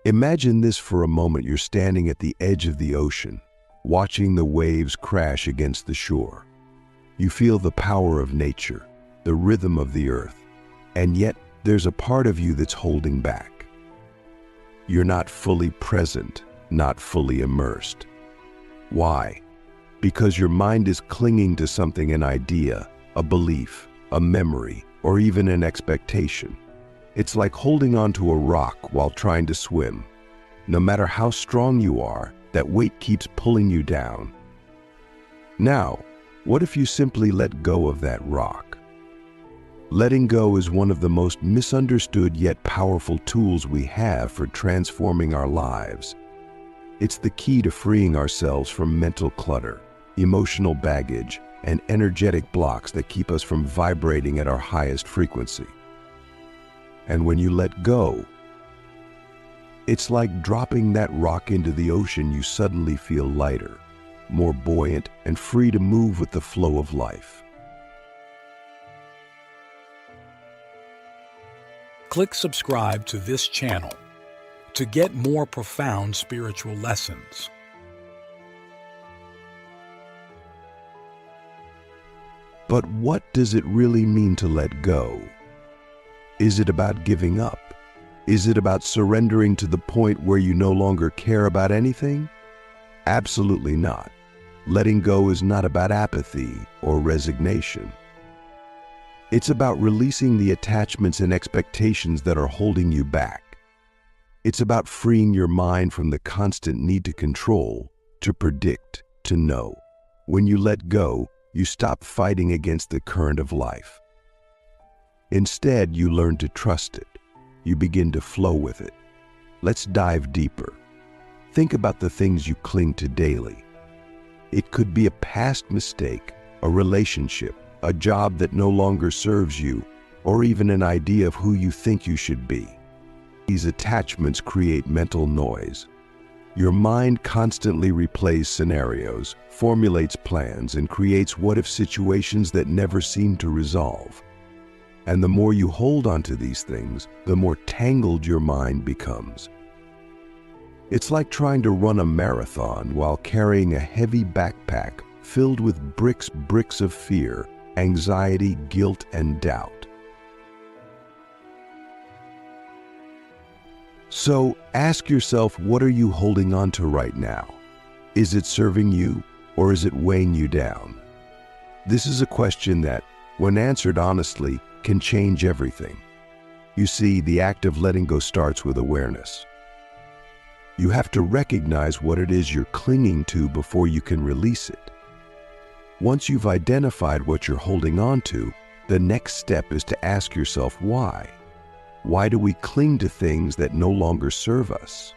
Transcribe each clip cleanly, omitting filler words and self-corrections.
Imagine this for a moment. You're standing at the edge of the ocean, watching the waves crash against the shore. You feel the power of nature, the rhythm of the earth, and yet there's a part of you that's holding back. You're not fully present, not fully immersed. Why? Because your mind is clinging to something, an idea, a belief, a memory, or even an expectation. It's like holding onto a rock while trying to swim. No matter how strong you are, that weight keeps pulling you down. Now, what if you simply let go of that rock? Letting go is one of the most misunderstood yet powerful tools we have for transforming our lives. It's the key to freeing ourselves from mental clutter, emotional baggage, and energetic blocks that keep us from vibrating at our highest frequency. And when you let go, it's like dropping that rock into the ocean. You suddenly feel lighter, more buoyant, and free to move with the flow of life. Click subscribe to this channel to get more profound spiritual lessons. But what does it really mean to let go? Is it about giving up? Is it about surrendering to the point where you no longer care about anything? Absolutely not. Letting go is not about apathy or resignation. It's about releasing the attachments and expectations that are holding you back. It's about freeing your mind from the constant need to control, to predict, to know. When you let go, you stop fighting against the current of life. Instead, you learn to trust it. You begin to flow with it. Let's dive deeper. Think about the things you cling to daily. It could be a past mistake, a relationship, a job that no longer serves you, or even an idea of who you think you should be. These attachments create mental noise. Your mind constantly replays scenarios, formulates plans, and creates what-if situations that never seem to resolve. And the more you hold onto these things, the more tangled your mind becomes. It's like trying to run a marathon while carrying a heavy backpack filled with bricks of fear, anxiety, guilt, and doubt. So ask yourself, what are you holding on to right now? Is it serving you, or is it weighing you down? This is a question that, when answered honestly, can change everything. You see, the act of letting go starts with awareness. You have to recognize what it is you're clinging to before you can release it. Once you've identified what you're holding on to, the next step is to ask yourself why. Why do we cling to things that no longer serve us?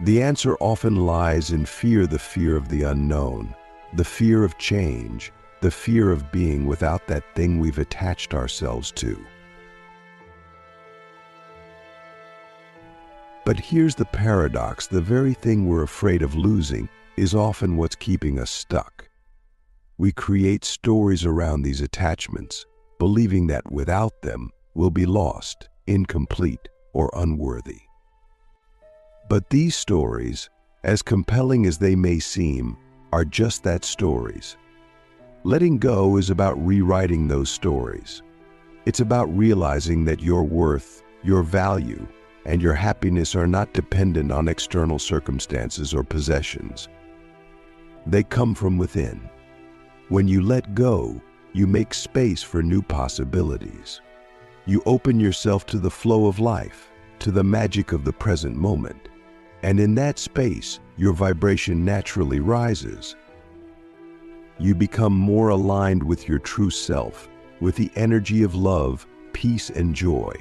The answer often lies in fear, the fear of the unknown, the fear of change, the fear of being without that thing we've attached ourselves to. But here's the paradox: the very thing we're afraid of losing is often what's keeping us stuck. We create stories around these attachments, believing that without them, we'll be lost, incomplete, or unworthy. But these stories, as compelling as they may seem, are just that, stories. Letting go is about rewriting those stories. It's about realizing that your worth, your value, and your happiness are not dependent on external circumstances or possessions. They come from within. When you let go, you make space for new possibilities. You open yourself to the flow of life, to the magic of the present moment. And in that space, your vibration naturally rises. You become more aligned with your true self, with the energy of love, peace, and joy.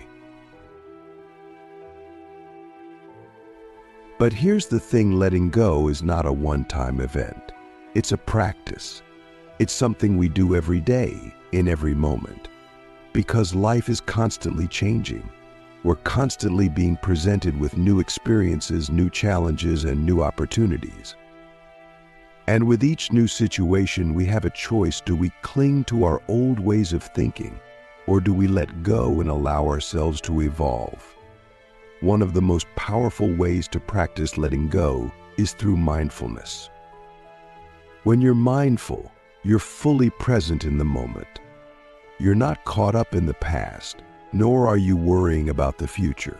But here's the thing: letting go is not a one-time event. It's a practice. It's something we do every day, in every moment. Because life is constantly changing. We're constantly being presented with new experiences, new challenges, and new opportunities. And with each new situation, we have a choice. Do we cling to our old ways of thinking, or do we let go and allow ourselves to evolve? one of the most powerful ways to practice letting go is through mindfulness. When you're mindful, you're fully present in the moment. You're not caught up in the past, nor are you worrying about the future.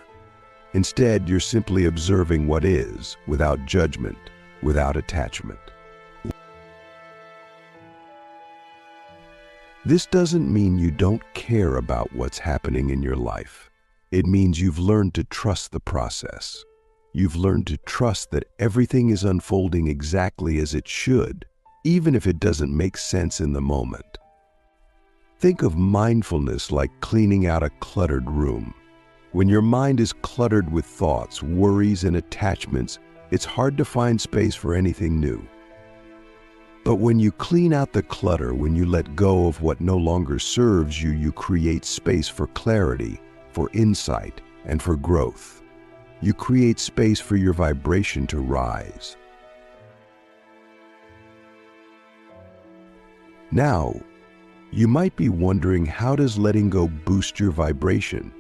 Instead, you're simply observing what is, without judgment, without attachment. This doesn't mean you don't care about what's happening in your life. It means you've learned to trust the process. You've learned to trust that everything is unfolding exactly as it should, even if it doesn't make sense in the moment. Think of mindfulness like cleaning out a cluttered room. When your mind is cluttered with thoughts, worries, and attachments, it's hard to find space for anything new. But when you clean out the clutter, when you let go of what no longer serves you, you create space for clarity, for insight, and for growth. You create space for your vibration to rise. Now, you might be wondering, how does letting go boost your vibration?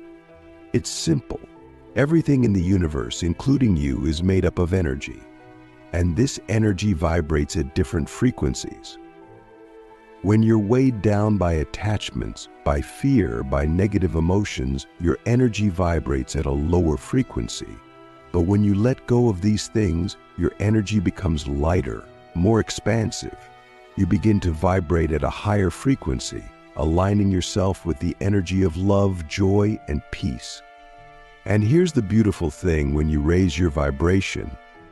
It's simple. Everything in the universe, including you, is made up of energy. And this energy vibrates at different frequencies. When you're weighed down by attachments, by fear, by negative emotions, your energy vibrates at a lower frequency. But when you let go of these things, your energy becomes lighter, more expansive. You begin to vibrate at a higher frequency, aligning yourself with the energy of love, joy, and peace. And here's the beautiful thing: when you raise your vibration,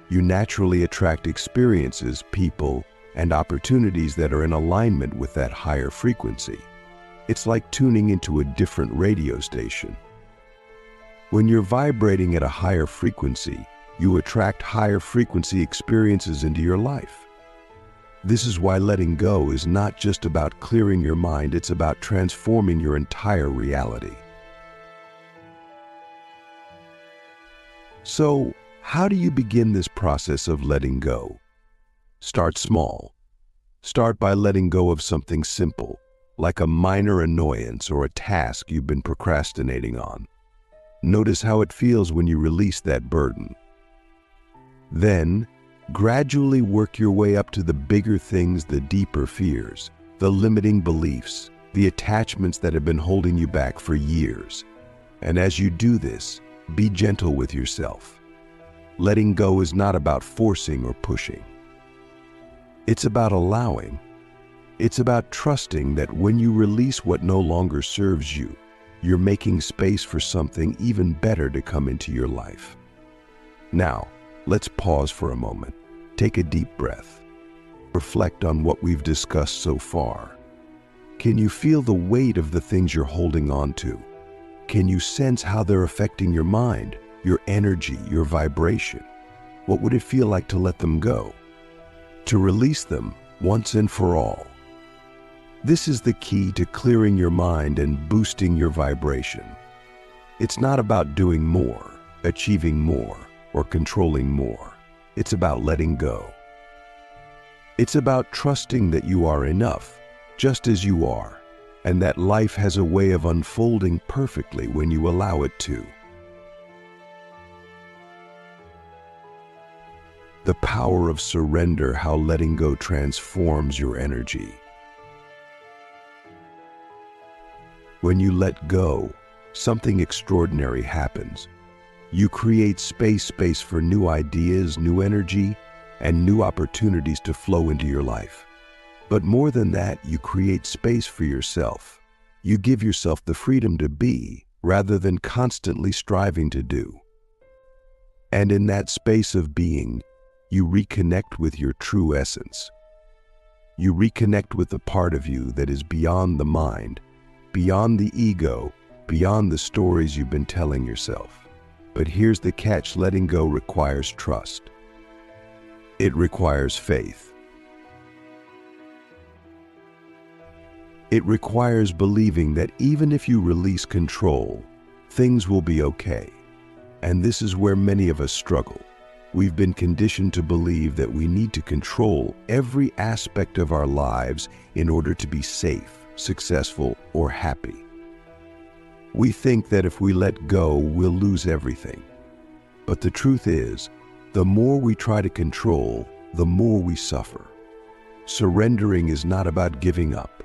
you naturally attract experiences, people, and opportunities that are in alignment with that higher frequency. It's like tuning into a different radio station. When you're vibrating at a higher frequency, you attract higher frequency experiences into your life. This is why letting go is not just about clearing your mind, it's about transforming your entire reality. So, how do you begin this process of letting go? Start small. Start by letting go of something simple, like a minor annoyance or a task you've been procrastinating on. Notice how it feels when you release that burden. Then, gradually work your way up to the bigger things, the deeper fears, the limiting beliefs, the attachments that have been holding you back for years. And as you do this, be gentle with yourself. Letting go is not about forcing or pushing. It's about allowing. It's about trusting that when you release what no longer serves you, you're making space for something even better to come into your life. Now, let's pause for a moment. Take a deep breath. Reflect on what we've discussed so far. Can you feel the weight of the things you're holding on to? Can you sense how they're affecting your mind, your energy, your vibration? What would it feel like to let them go? To release them once and for all? This is the key to clearing your mind and boosting your vibration. It's not about doing more, achieving more, or controlling more. It's about letting go. It's about trusting that you are enough, just as you are, and that life has a way of unfolding perfectly when you allow it to. The power of surrender, how letting go transforms your energy. When you let go, something extraordinary happens. You create space for new ideas, new energy, and new opportunities to flow into your life. But more than that, you create space for yourself. You give yourself the freedom to be, rather than constantly striving to do. And in that space of being, you reconnect with your true essence. You reconnect with the part of you that is beyond the mind, beyond the ego, beyond the stories you've been telling yourself. But here's the catch: letting go requires trust. It requires faith. It requires believing that even if you release control, things will be okay. And this is where many of us struggle. We've been conditioned to believe that we need to control every aspect of our lives in order to be safe, successful, or happy. We think that if we let go, we'll lose everything. But the truth is, the more we try to control, the more we suffer. Surrendering is not about giving up.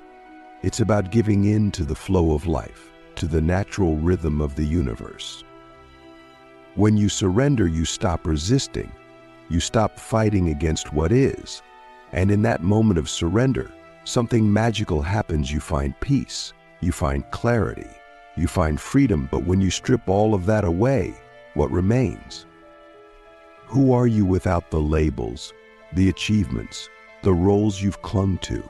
It's about giving in to the flow of life, to the natural rhythm of the universe. When you surrender, you stop resisting. You stop fighting against what is. And in that moment of surrender, something magical happens. You find peace, you find clarity, you find freedom. But when you strip all of that away, what remains? Who are you without the labels, the achievements, the roles you've clung to?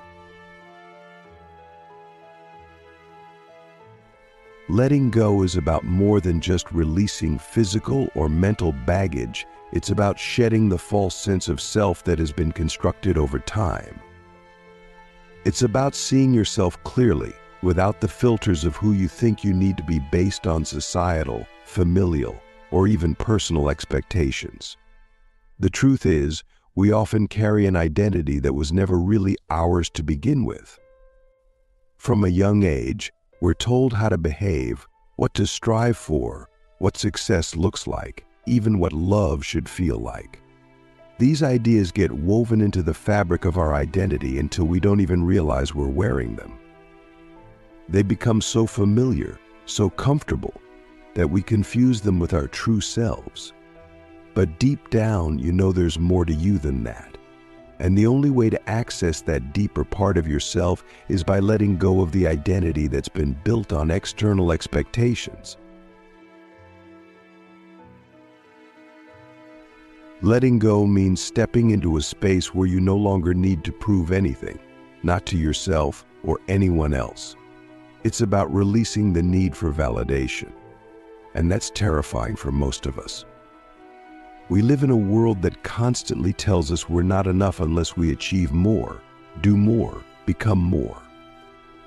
Letting go is about more than just releasing physical or mental baggage. It's about shedding the false sense of self that has been constructed over time. It's about seeing yourself clearly, without the filters of who you think you need to be based on societal, familial, or even personal expectations. The truth is, we often carry an identity that was never really ours to begin with. From a young age, we're told how to behave, what to strive for, what success looks like, even what love should feel like. These ideas get woven into the fabric of our identity until we don't even realize we're wearing them. They become so familiar, so comfortable, that we confuse them with our true selves. But deep down, you know there's more to you than that. And the only way to access that deeper part of yourself is by letting go of the identity that's been built on external expectations. Letting go means stepping into a space where you no longer need to prove anything, not to yourself or anyone else. It's about releasing the need for validation. And that's terrifying for most of us. We live in a world that constantly tells us we're not enough unless we achieve more, do more, become more.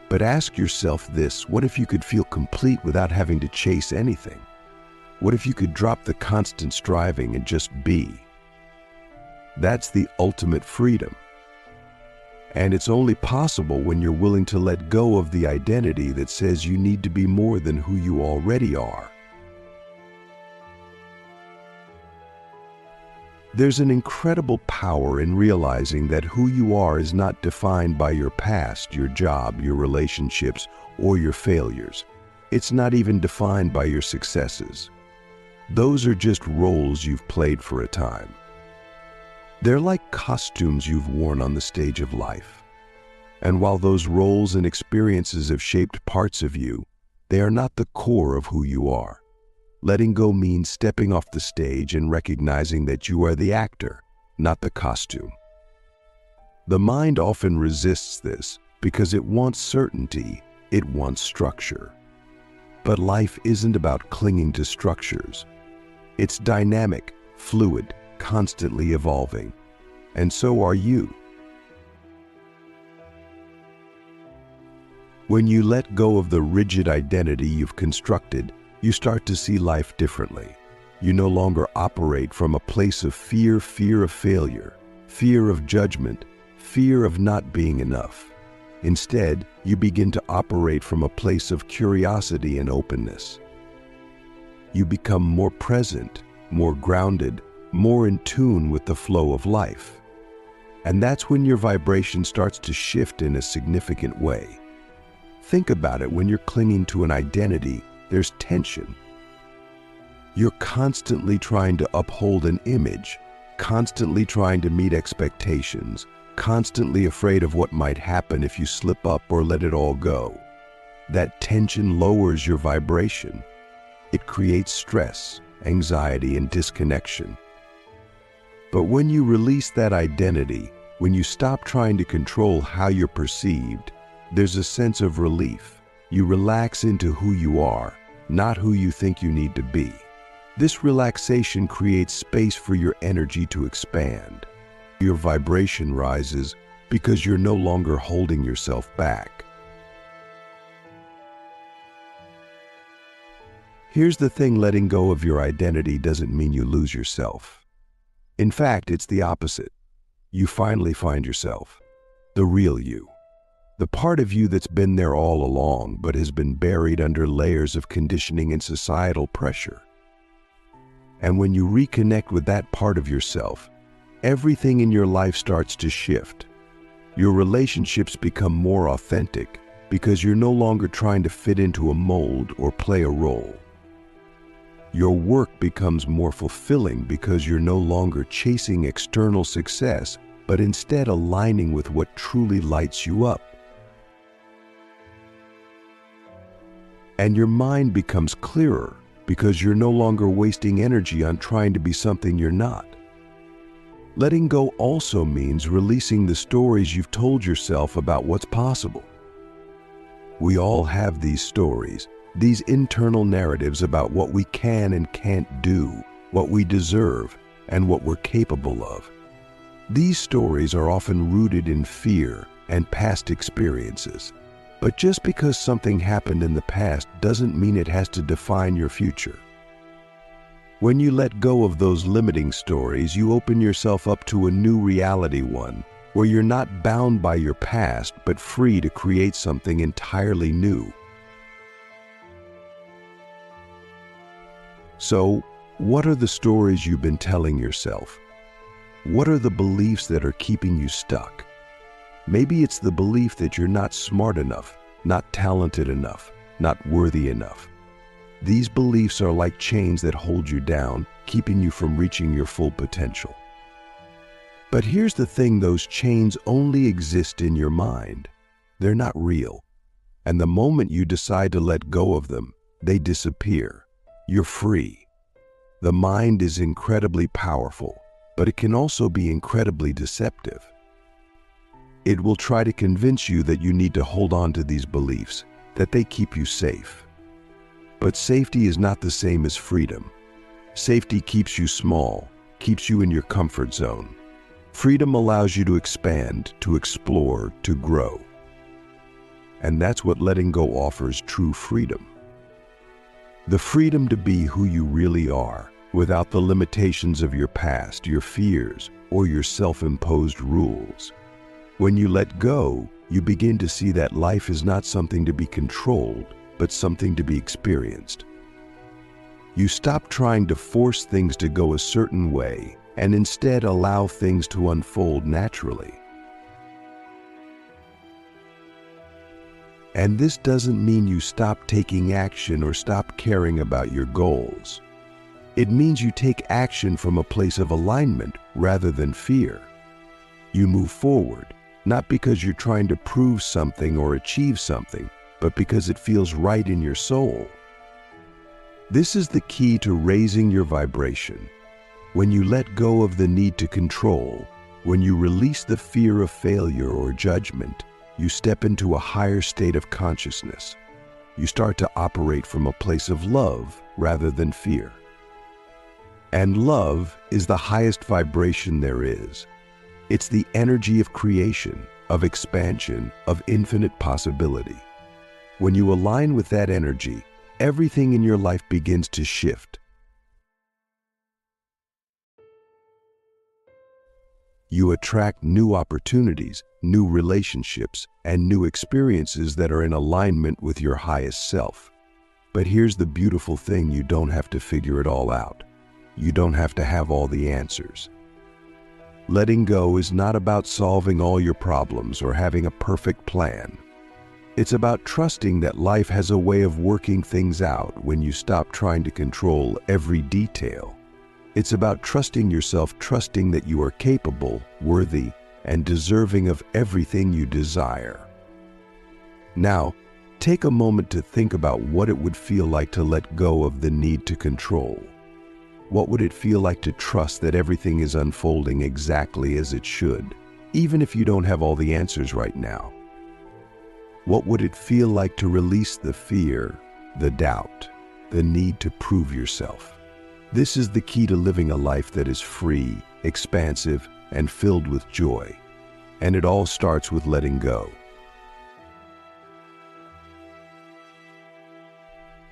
But ask yourself this: what if you could feel complete without having to chase anything? What if you could drop the constant striving and just be? That's the ultimate freedom. And it's only possible when you're willing to let go of the identity that says you need to be more than who you already are. There's an incredible power in realizing that who you are is not defined by your past, your job, your relationships, or your failures. It's not even defined by your successes. Those are just roles you've played for a time. They're like costumes you've worn on the stage of life. And while those roles and experiences have shaped parts of you, they are not the core of who you are. Letting go means stepping off the stage and recognizing that you are the actor, not the costume. The mind often resists this because it wants certainty, it wants structure. But life isn't about clinging to structures. It's dynamic, fluid, constantly evolving. And so are you. When you let go of the rigid identity you've constructed, you start to see life differently. You no longer operate from a place of fear of failure, fear of judgment, fear of not being enough. Instead, you begin to operate from a place of curiosity and openness. You become more present, more grounded, more in tune with the flow of life. And that's when your vibration starts to shift in a significant way. Think about it: when you're clinging to an identity, there's tension. You're constantly trying to uphold an image, constantly trying to meet expectations, constantly afraid of what might happen if you slip up or let it all go. That tension lowers your vibration. It creates stress, anxiety, and disconnection. But when you release that identity, when you stop trying to control how you're perceived, there's a sense of relief. You relax into who you are, not who you think you need to be. This relaxation creates space for your energy to expand. Your vibration rises because you're no longer holding yourself back. Here's the thing: letting go of your identity doesn't mean you lose yourself. In fact, it's the opposite. You finally find yourself, the real you. The part of you that's been there all along but has been buried under layers of conditioning and societal pressure. And when you reconnect with that part of yourself, everything in your life starts to shift. Your relationships become more authentic because you're no longer trying to fit into a mold or play a role. Your work becomes more fulfilling because you're no longer chasing external success, but instead aligning with what truly lights you up. And your mind becomes clearer because you're no longer wasting energy on trying to be something you're not. Letting go also means releasing the stories you've told yourself about what's possible. We all have these stories, these internal narratives about what we can and can't do, what we deserve, and what we're capable of. These stories are often rooted in fear and past experiences. But just because something happened in the past doesn't mean it has to define your future. When you let go of those limiting stories, you open yourself up to a new reality, one where you're not bound by your past, but free to create something entirely new. So, what are the stories you've been telling yourself? What are the beliefs that are keeping you stuck? Maybe it's the belief that you're not smart enough, not talented enough, not worthy enough. These beliefs are like chains that hold you down, keeping you from reaching your full potential. But here's the thing, those chains only exist in your mind. They're not real. And the moment you decide to let go of them, they disappear. You're free. The mind is incredibly powerful, but it can also be incredibly deceptive. It will try to convince you that you need to hold on to these beliefs, that they keep you safe. But safety is not the same as freedom. Safety keeps you small, keeps you in your comfort zone. Freedom allows you to expand, to explore, to grow. And that's what letting go offers: true freedom. The freedom to be who you really are, without the limitations of your past, your fears, or your self-imposed rules. When you let go, you begin to see that life is not something to be controlled, but something to be experienced. You stop trying to force things to go a certain way and instead allow things to unfold naturally. And this doesn't mean you stop taking action or stop caring about your goals. It means you take action from a place of alignment rather than fear. You move forward, not because you're trying to prove something or achieve something, but because it feels right in your soul. This is the key to raising your vibration. When you let go of the need to control, when you release the fear of failure or judgment, you step into a higher state of consciousness. You start to operate from a place of love rather than fear. And love is the highest vibration there is. It's the energy of creation, of expansion, of infinite possibility. When you align with that energy, everything in your life begins to shift. You attract new opportunities, new relationships, and new experiences that are in alignment with your highest self. But here's the beautiful thing: you don't have to figure it all out. You don't have to have all the answers. Letting go is not about solving all your problems or having a perfect plan. It's about trusting that life has a way of working things out when you stop trying to control every detail. It's about trusting yourself, trusting that you are capable, worthy, and deserving of everything you desire. Now, take a moment to think about what it would feel like to let go of the need to control. What would it feel like to trust that everything is unfolding exactly as it should, even if you don't have all the answers right now? What would it feel like to release the fear, the doubt, the need to prove yourself? This is the key to living a life that is free, expansive, and filled with joy. And it all starts with letting go.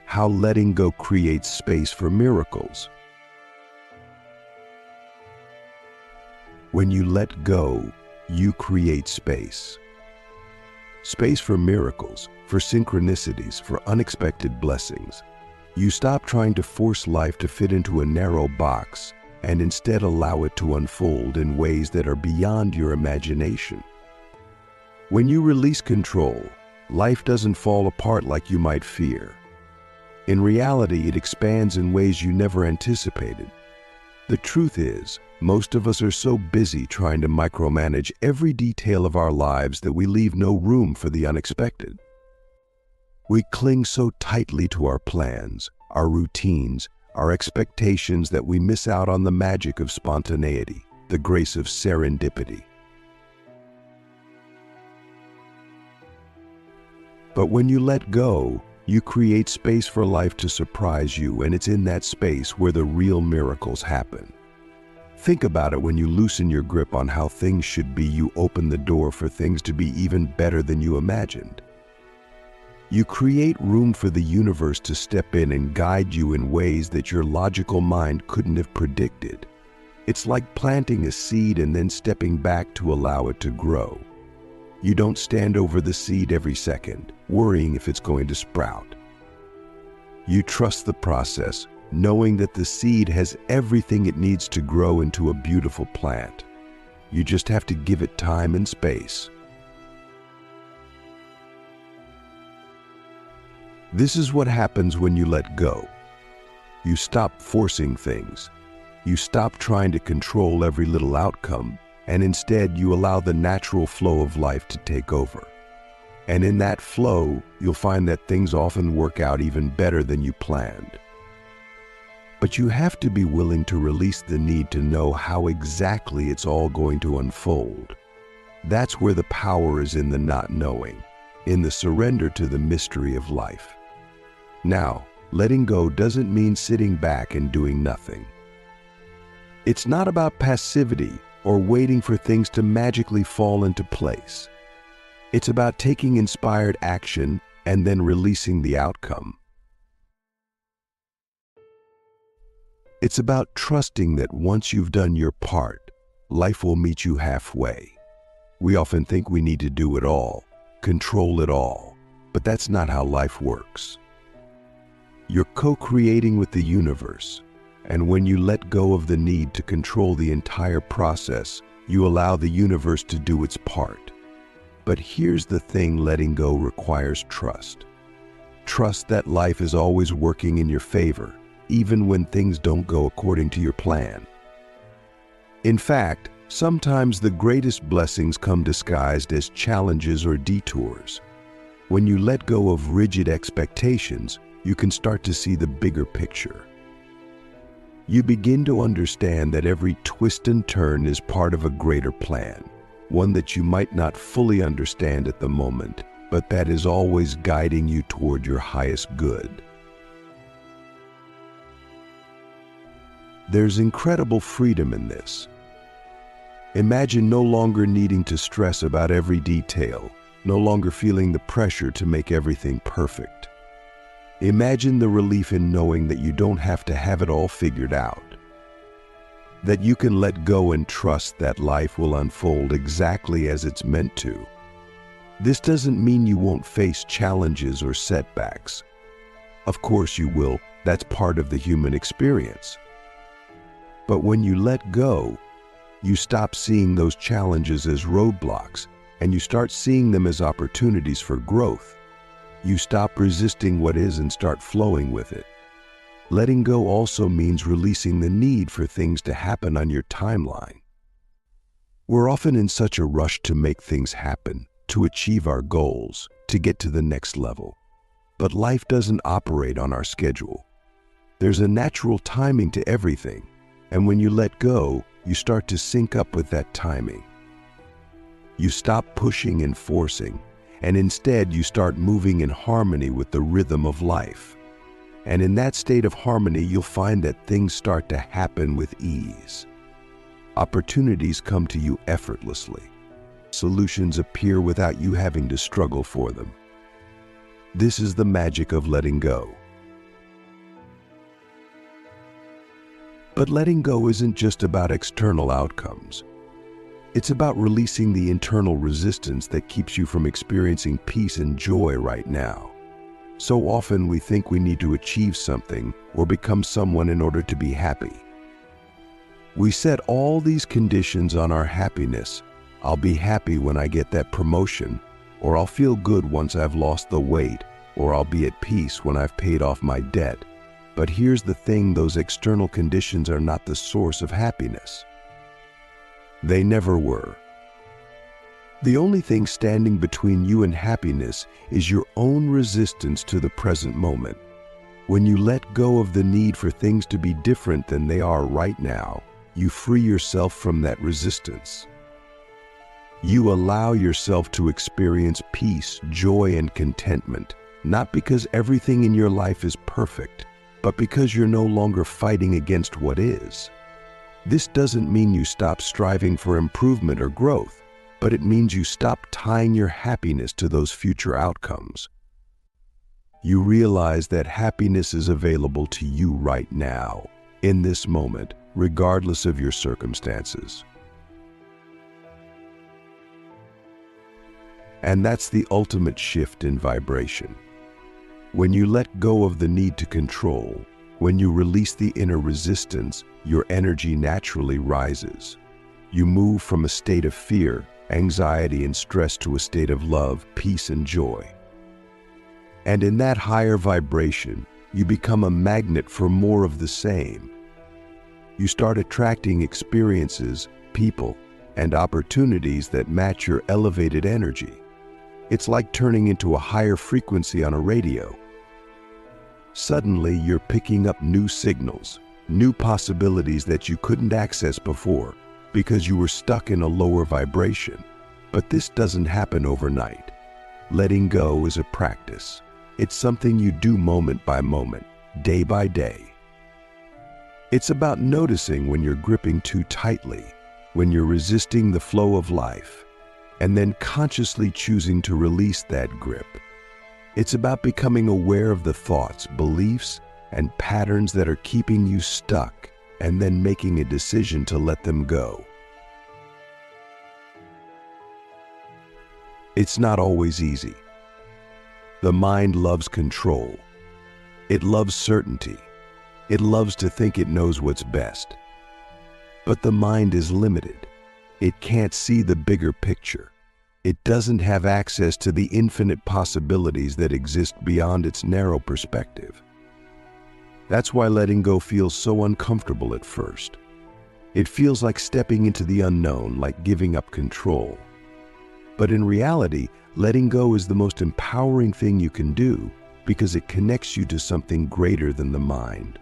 How letting go creates space for miracles. When you let go, you create space. Space for miracles, for synchronicities, for unexpected blessings. You stop trying to force life to fit into a narrow box and instead allow it to unfold in ways that are beyond your imagination. When you release control, life doesn't fall apart like you might fear. In reality, it expands in ways you never anticipated. The truth is, most of us are so busy trying to micromanage every detail of our lives that we leave no room for the unexpected. We cling so tightly to our plans, our routines, our expectations that we miss out on the magic of spontaneity, the grace of serendipity. But when you let go, you create space for life to surprise you, and it's in that space where the real miracles happen. Think about it: when you loosen your grip on how things should be, you open the door for things to be even better than you imagined. You create room for the universe to step in and guide you in ways that your logical mind couldn't have predicted. It's like planting a seed and then stepping back to allow it to grow. You don't stand over the seed every second, worrying if it's going to sprout. You trust the process, knowing that the seed has everything it needs to grow into a beautiful plant. You just have to give it time and space. This is what happens when you let go. You stop forcing things. You stop trying to control every little outcome, and instead you allow the natural flow of life to take over. And in that flow, you'll find that things often work out even better than you planned. But you have to be willing to release the need to know how exactly it's all going to unfold. That's where the power is, in the not knowing, in the surrender to the mystery of life. Now, letting go doesn't mean sitting back and doing nothing. It's not about passivity or waiting for things to magically fall into place. It's about taking inspired action and then releasing the outcome. It's about trusting that once you've done your part, life will meet you halfway. We often think we need to do it all, control it all, but that's not how life works. You're co-creating with the universe, and when you let go of the need to control the entire process, you allow the universe to do its part. But here's the thing: letting go requires trust. Trust that life is always working in your favor, even when things don't go according to your plan. In fact, sometimes the greatest blessings come disguised as challenges or detours. When you let go of rigid expectations, you can start to see the bigger picture. You begin to understand that every twist and turn is part of a greater plan, one that you might not fully understand at the moment, but that is always guiding you toward your highest good. There's incredible freedom in this. Imagine no longer needing to stress about every detail, no longer feeling the pressure to make everything perfect. Imagine the relief in knowing that you don't have to have it all figured out, that you can let go and trust that life will unfold exactly as it's meant to. This doesn't mean you won't face challenges or setbacks. Of course you will, that's part of the human experience. But when you let go, you stop seeing those challenges as roadblocks, and you start seeing them as opportunities for growth. You stop resisting what is and start flowing with it. Letting go also means releasing the need for things to happen on your timeline. We're often in such a rush to make things happen, to achieve our goals, to get to the next level. But life doesn't operate on our schedule. There's a natural timing to everything, and when you let go, you start to sync up with that timing. You stop pushing and forcing, and instead you start moving in harmony with the rhythm of life. And in that state of harmony, you'll find that things start to happen with ease. Opportunities come to you effortlessly. Solutions appear without you having to struggle for them. This is the magic of letting go. But letting go isn't just about external outcomes. It's about releasing the internal resistance that keeps you from experiencing peace and joy right now. So often we think we need to achieve something or become someone in order to be happy. We set all these conditions on our happiness. I'll be happy when I get that promotion, or I'll feel good once I've lost the weight, or I'll be at peace when I've paid off my debt. But here's the thing, those external conditions are not the source of happiness. They never were. The only thing standing between you and happiness is your own resistance to the present moment. When you let go of the need for things to be different than they are right now, you free yourself from that resistance. You allow yourself to experience peace, joy, and contentment, not because everything in your life is perfect, but because you're no longer fighting against what is. This doesn't mean you stop striving for improvement or growth, but it means you stop tying your happiness to those future outcomes. You realize that happiness is available to you right now, in this moment, regardless of your circumstances. And that's the ultimate shift in vibration. When you let go of the need to control, when you release the inner resistance, your energy naturally rises. You move from a state of fear, anxiety, and stress to a state of love, peace, and joy. And in that higher vibration, you become a magnet for more of the same. You start attracting experiences, people, and opportunities that match your elevated energy. It's like turning into a higher frequency on a radio. Suddenly, you're picking up new signals, new possibilities that you couldn't access before because you were stuck in a lower vibration. But this doesn't happen overnight. Letting go is a practice. It's something you do moment by moment, day by day. It's about noticing when you're gripping too tightly, when you're resisting the flow of life, and then consciously choosing to release that grip. It's about becoming aware of the thoughts, beliefs, and patterns that are keeping you stuck, and then making a decision to let them go. It's not always easy. The mind loves control. It loves certainty. It loves to think it knows what's best. But the mind is limited. It can't see the bigger picture. It doesn't have access to the infinite possibilities that exist beyond its narrow perspective. That's why letting go feels so uncomfortable at first. It feels like stepping into the unknown, like giving up control. But in reality, letting go is the most empowering thing you can do because it connects you to something greater than the mind.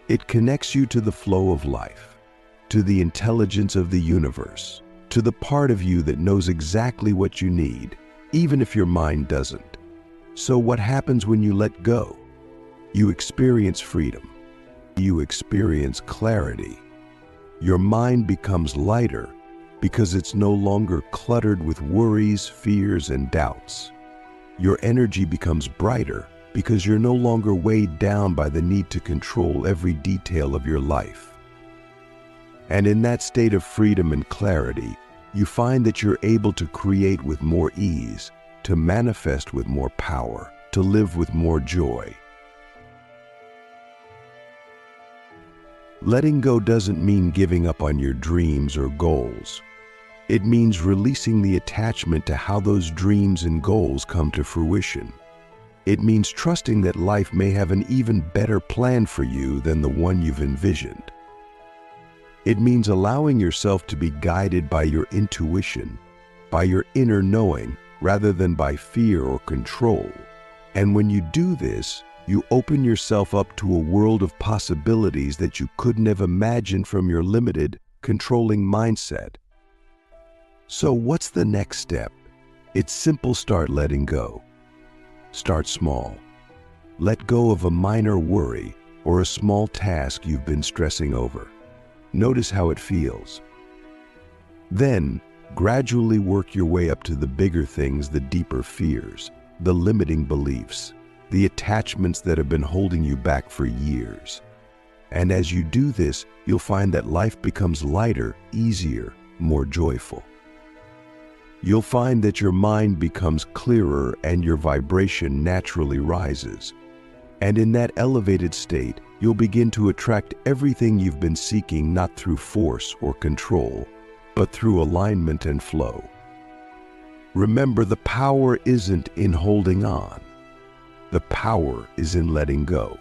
It connects you to the flow of life, to the intelligence of the universe, to the part of you that knows exactly what you need, even if your mind doesn't. So what happens when you let go? You experience freedom. You experience clarity. Your mind becomes lighter because it's no longer cluttered with worries, fears, and doubts. Your energy becomes brighter because you're no longer weighed down by the need to control every detail of your life. And in that state of freedom and clarity, you find that you're able to create with more ease, to manifest with more power, to live with more joy. Letting go doesn't mean giving up on your dreams or goals. It means releasing the attachment to how those dreams and goals come to fruition. It means trusting that life may have an even better plan for you than the one you've envisioned. It means allowing yourself to be guided by your intuition, by your inner knowing, rather than by fear or control. And when you do this, you open yourself up to a world of possibilities that you couldn't have imagined from your limited, controlling mindset. So what's the next step? It's simple. Start letting go. Start small. Let go of a minor worry or a small task you've been stressing over. Notice how it feels. Then, gradually work your way up to the bigger things, the deeper fears, the limiting beliefs, the attachments that have been holding you back for years. And as you do this, you'll find that life becomes lighter, easier, more joyful. you'll find that your mind becomes clearer and your vibration naturally rises. And in that elevated state, you'll begin to attract everything you've been seeking, not through force or control, but through alignment and flow. Remember, the power isn't in holding on. The power is in letting go.